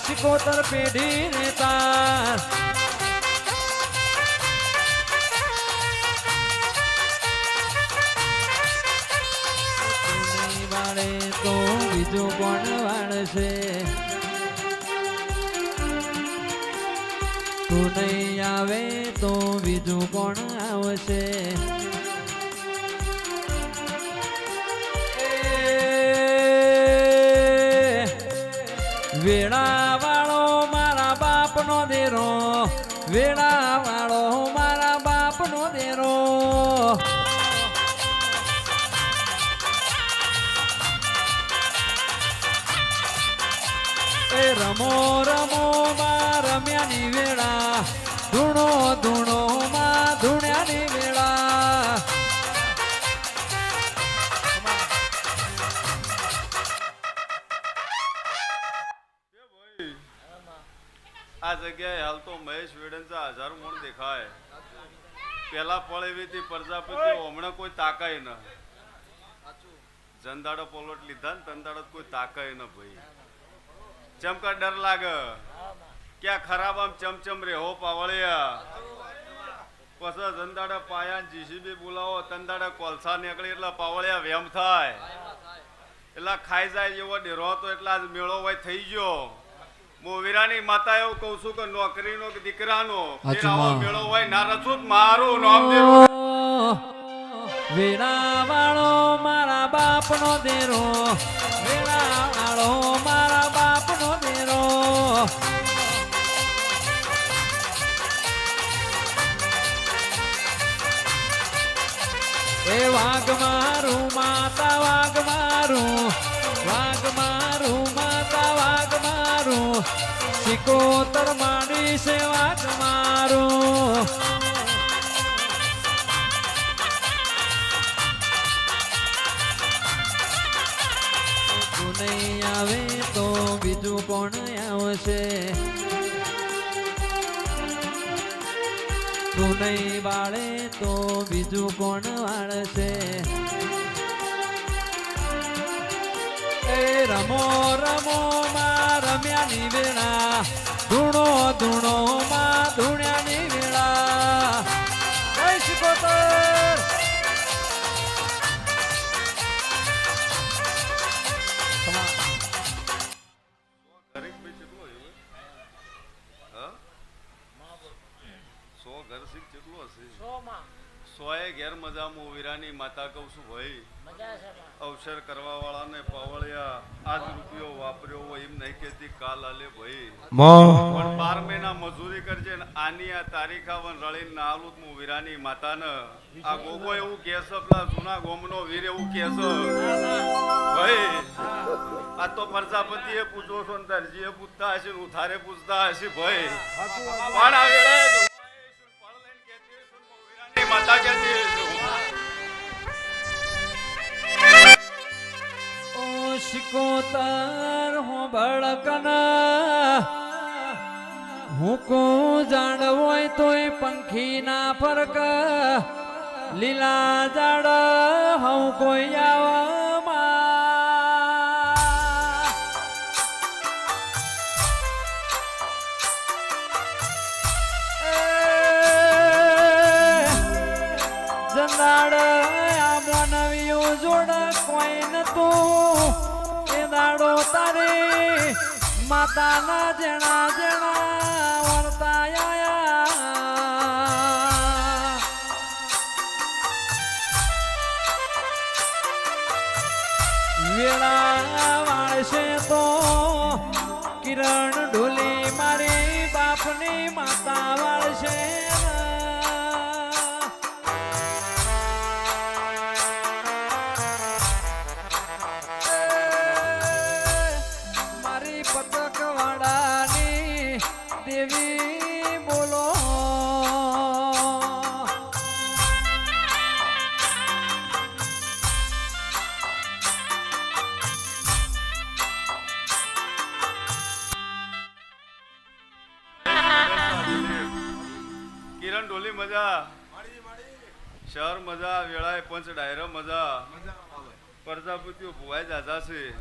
શિકોતર પેઢી ને તાર તો બીજું કોણ વાળશે તું નહીં આવે તો બીજું કોણ આવશે વેળા વાળો મારા બાપનો દેરો વેળા વાળો મારા બાપનો દેરો રમો રમો માં રમ્યાની વેળા ધૂણો ધૂણો માં ધૂણ્યાની વેળા આ જગ્યાએ હાલ તો મહેશ વેડનचा 1000 મણ દેખાય પેલા પળ એવી હતી પ્રજાપતિ હમણાં કોઈ તાકાય ન જંદાડો પોલોટ લીધા ને તંદાડો કોઈ તાકાય ન ભાઈ ચમકા ડર લાગે ક્યાં ખરાબ આમ ચમચમ રે હો પાવળિયા પછી જંદાડા પાયા જીસીબી બોલાવો તંદાડા કોલસા નીકળી એટલે પાવળિયા વેમ થાય એટલે ખાઈ જાય એવો ડેરો હતો એટલે આજ મેળો હોય થઈ ગયો મોવીરાની માતા એવું કહું છું કે નોકરીનો કે દીકરાનો મેળો હોય ના રચું મારું નામ દેરો વેળા વાળો મારા બાપનો દેરો વેળા વાળો મારા બાપનો દેરો એ વાઘ મારું માતા વાઘ મારું માતા વાઘ મારું શિકોતર માંડી છે વાઘ મારું તું નહીં આવે તો બીજું કોણ આવશે તું નહીં વાળે તો બીજું કોણ વાળશે એ રમો રમો માં રમ્યાની વેળા ધૂણો ધૂણો માં ધૂણ્યાની વેળા જય શિકોતર સોએ ઘેર મજા મોવીરાની માતા કહું છું ભાઈ અવસર કરવા વાળાને પાવળિયા આજ રૂપિયો વાપર્યો હોય એમ નહીં કેતી કાલ આલે ભાઈ પણ 12 મહિના મજૂરી કરજે ને આની આ તારીખ આવન રળીને નાલું મોવીરાની માતાને આ ગોગો એવું કેસ પેલા જૂના ગોમનો વીર એવું કેસ ભાઈ આ તો પ્રજાપતિએ પૂછો છો ને દરજીએ પૂછતા હશે ઉથારે પૂછતા હશે ભાઈ પણ આ વેળાએ માતા કહેતી ઓ શિકોતર હું બળકના હું કો જાણ હોય તોય પંખી ના ફરક લીલા જાડ હું કોઈ આવમાં જંદાડ આ મોનવીયું જોડ કોઈ નતું એ દાડો તારે માતાના જેણા જેણા વર્તાયા વેળા વાળશે તો કિરણ ઢોલી મારી બાપની માતા વાળશે દેવી બોલો કિરણ ઢોલી મજા શહર મજા વેળાએ પંચ ડાયરો મજા પ્રજાપતિઓ ભુવાઈ દાદા છે